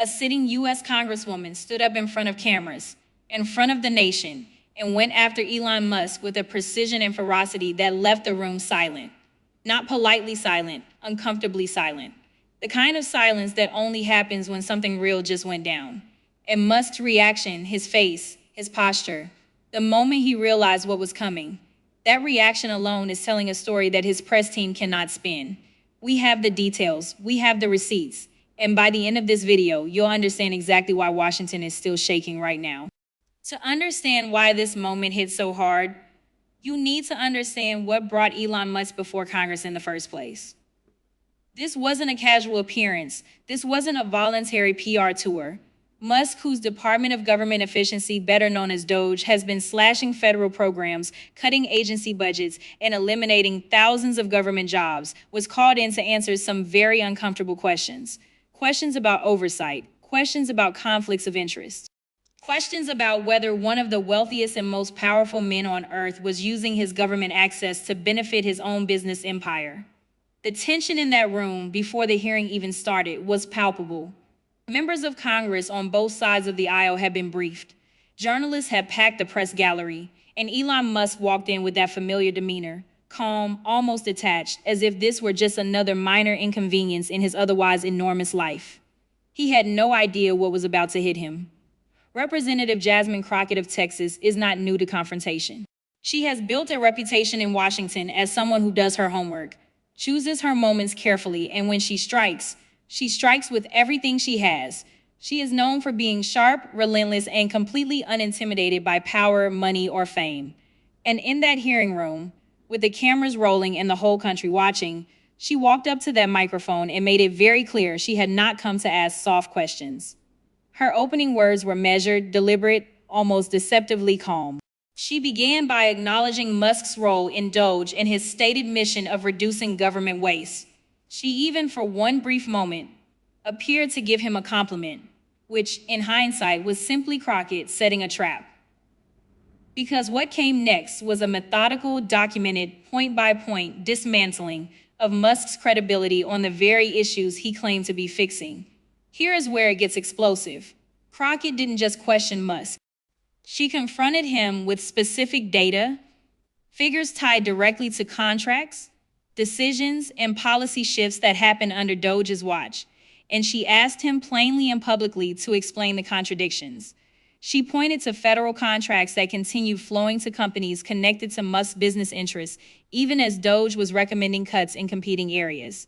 a sitting U.S. Congresswoman stood up in front of cameras, in front of the nation, and went after Elon Musk with a precision and ferocity that left the room silent. Not politely silent, uncomfortably silent. The kind of silence that only happens when something real just went down. And Musk's reaction, his face, his posture, the moment he realized what was coming, that reaction alone is telling a story that his press team cannot spin. We have the details, we have the receipts, and by the end of this video, you'll understand exactly why Washington is still shaking right now. To understand why this moment hit so hard, you need to understand what brought Elon Musk before Congress in the first place. This wasn't a casual appearance. This wasn't a voluntary PR tour. Musk, whose Department of Government Efficiency, better known as DOGE, has been slashing federal programs, cutting agency budgets, and eliminating thousands of government jobs, was called in to answer some very uncomfortable questions. Questions about oversight, questions about conflicts of interest, questions about whether one of the wealthiest and most powerful men on earth was using his government access to benefit his own business empire. The tension in that room before the hearing even started was palpable. Members of Congress on both sides of the aisle had been briefed. Journalists had packed the press gallery, and Elon Musk walked in with that familiar demeanor, calm, almost detached, as if this were just another minor inconvenience in his otherwise enormous life. He had no idea what was about to hit him. Representative Jasmine Crockett of Texas is not new to confrontation. She has built a reputation in Washington as someone who does her homework, chooses her moments carefully, and when she strikes with everything she has. She is known for being sharp, relentless, and completely unintimidated by power, money, or fame. And in that hearing room, with the cameras rolling and the whole country watching, she walked up to that microphone and made it very clear she had not come to ask soft questions. Her opening words were measured, deliberate, almost deceptively calm. She began by acknowledging Musk's role in DOGE and his stated mission of reducing government waste. She even, for one brief moment, appeared to give him a compliment, which, in hindsight, was simply Crockett setting a trap. Because what came next was a methodical, documented, point-by-point dismantling of Musk's credibility on the very issues he claimed to be fixing. Here is where it gets explosive. Crockett didn't just question Musk. She confronted him with specific data, figures tied directly to contracts, decisions, and policy shifts that happened under DOGE's watch, and she asked him plainly and publicly to explain the contradictions. She pointed to federal contracts that continued flowing to companies connected to Musk's business interests, even as DOGE was recommending cuts in competing areas.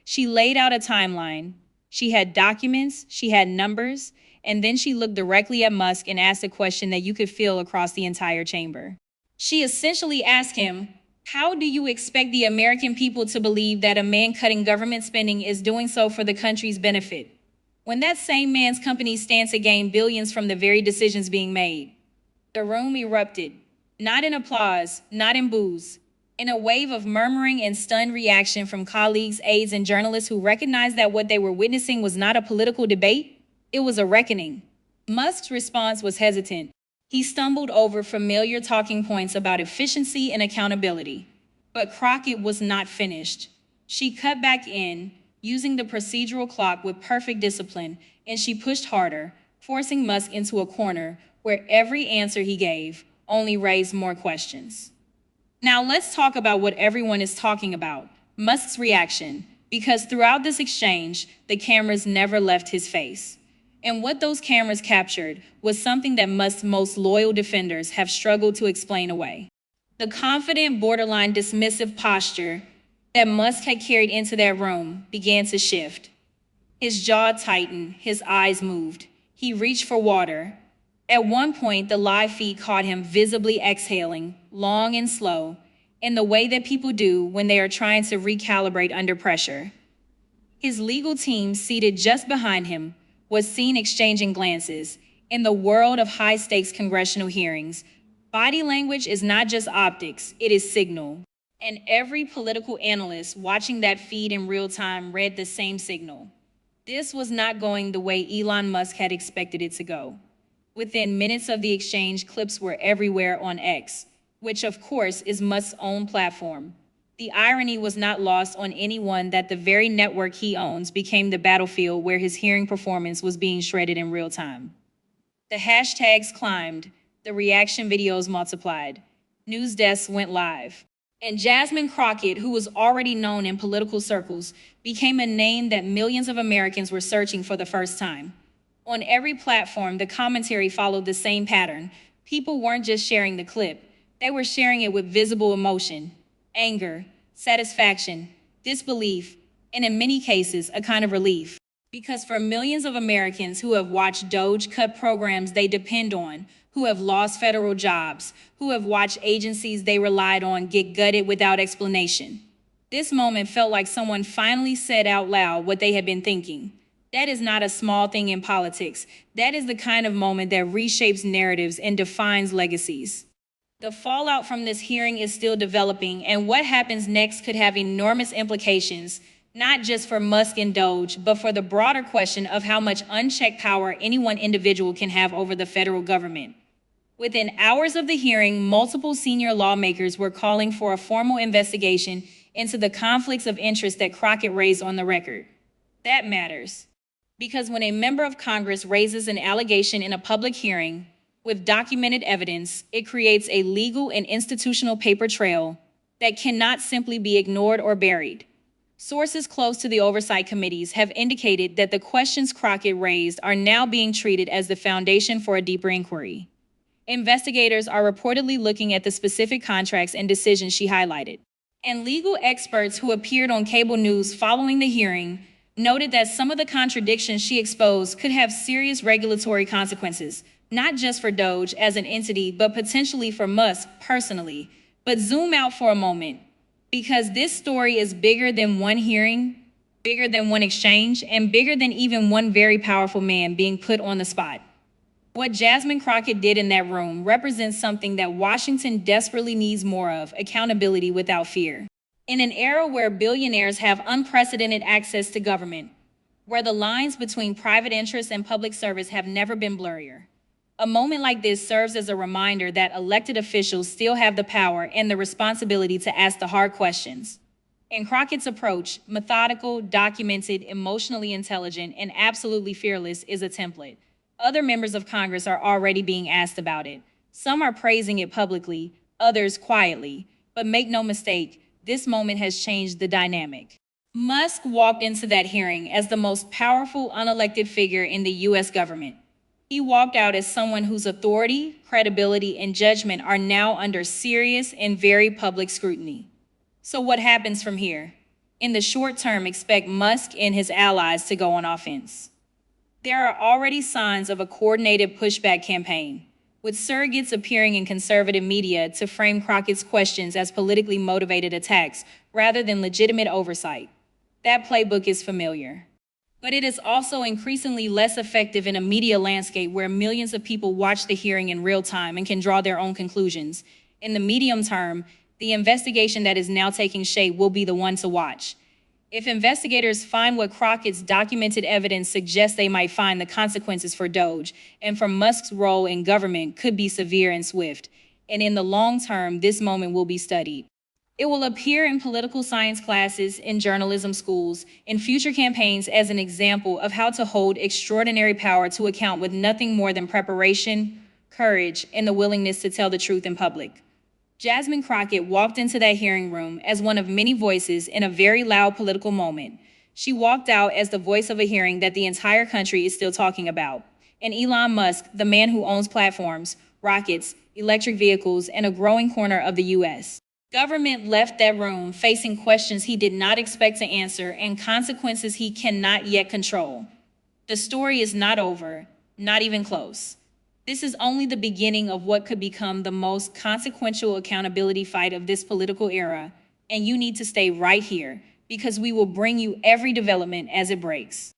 She laid out a timeline. She had documents, she had numbers, and then she looked directly at Musk and asked a question that you could feel across the entire chamber. She essentially asked him, how do you expect the American people to believe that a man cutting government spending is doing so for the country's benefit, when that same man's company stands to gain billions from the very decisions being made? The room erupted, not in applause, not in boos, in a wave of murmuring and stunned reaction from colleagues, aides, and journalists who recognized that what they were witnessing was not a political debate, it was a reckoning. Musk's response was hesitant. He stumbled over familiar talking points about efficiency and accountability. But Crockett was not finished. She cut back in, using the procedural clock with perfect discipline, and she pushed harder, forcing Musk into a corner where every answer he gave only raised more questions. Now let's talk about what everyone is talking about, Musk's reaction, because throughout this exchange, the cameras never left his face. And what those cameras captured was something that Musk's most loyal defenders have struggled to explain away. The confident, borderline dismissive posture that Musk had carried into that room began to shift. His jaw tightened, his eyes moved. He reached for water. At one point, the live feed caught him visibly exhaling, long and slow, in the way that people do when they are trying to recalibrate under pressure. His legal team, seated just behind him, was seen exchanging glances. In the world of high-stakes congressional hearings, body language is not just optics, it is signal. And every political analyst watching that feed in real time read the same signal. This was not going the way Elon Musk had expected it to go. Within minutes of the exchange, clips were everywhere on X, which of course is Musk's own platform. The irony was not lost on anyone that the very network he owns became the battlefield where his hearing performance was being shredded in real time. The hashtags climbed, the reaction videos multiplied, news desks went live. And Jasmine Crockett, who was already known in political circles, became a name that millions of Americans were searching for the first time. On every platform, the commentary followed the same pattern. People weren't just sharing the clip, they were sharing it with visible emotion, anger, satisfaction, disbelief, and in many cases, a kind of relief. Because for millions of Americans who have watched DOGE cut programs they depend on, who have lost federal jobs, who have watched agencies they relied on get gutted without explanation, this moment felt like someone finally said out loud what they had been thinking. That is not a small thing in politics. That is the kind of moment that reshapes narratives and defines legacies. The fallout from this hearing is still developing, and what happens next could have enormous implications, not just for Musk and DOGE, but for the broader question of how much unchecked power any one individual can have over the federal government. Within hours of the hearing, multiple senior lawmakers were calling for a formal investigation into the conflicts of interest that Crockett raised on the record. That matters, because when a member of Congress raises an allegation in a public hearing, with documented evidence, it creates a legal and institutional paper trail that cannot simply be ignored or buried. Sources close to the oversight committees have indicated that the questions Crockett raised are now being treated as the foundation for a deeper inquiry. Investigators are reportedly looking at the specific contracts and decisions she highlighted. And legal experts who appeared on cable news following the hearing noted that some of the contradictions she exposed could have serious regulatory consequences, not just for DOGE as an entity, but potentially for Musk personally. But zoom out for a moment, because this story is bigger than one hearing, bigger than one exchange, and bigger than even one very powerful man being put on the spot. What Jasmine Crockett did in that room represents something that Washington desperately needs more of: accountability without fear. In an era where billionaires have unprecedented access to government, where the lines between private interests and public service have never been blurrier, a moment like this serves as a reminder that elected officials still have the power and the responsibility to ask the hard questions. In Crockett's approach, methodical, documented, emotionally intelligent, and absolutely fearless, is a template. Other members of Congress are already being asked about it. Some are praising it publicly, others quietly. But make no mistake, this moment has changed the dynamic. Musk walked into that hearing as the most powerful unelected figure in the U.S. government. He walked out as someone whose authority, credibility, and judgment are now under serious and very public scrutiny. So what happens from here? In the short term, expect Musk and his allies to go on offense. There are already signs of a coordinated pushback campaign, with surrogates appearing in conservative media to frame Crockett's questions as politically motivated attacks rather than legitimate oversight. That playbook is familiar. But it is also increasingly less effective in a media landscape where millions of people watch the hearing in real time and can draw their own conclusions. In the medium term, the investigation that is now taking shape will be the one to watch. If investigators find what Crockett's documented evidence suggests they might find, the consequences for DOGE and for Musk's role in government could be severe and swift. And in the long term, this moment will be studied. It will appear in political science classes, in journalism schools, in future campaigns as an example of how to hold extraordinary power to account with nothing more than preparation, courage, and the willingness to tell the truth in public. Jasmine Crockett walked into that hearing room as one of many voices in a very loud political moment. She walked out as the voice of a hearing that the entire country is still talking about. And Elon Musk, the man who owns platforms, rockets, electric vehicles, and a growing corner of the U.S. government, left that room facing questions he did not expect to answer and consequences he cannot yet control. The story is not over, not even close. This is only the beginning of what could become the most consequential accountability fight of this political era, and you need to stay right here because we will bring you every development as it breaks.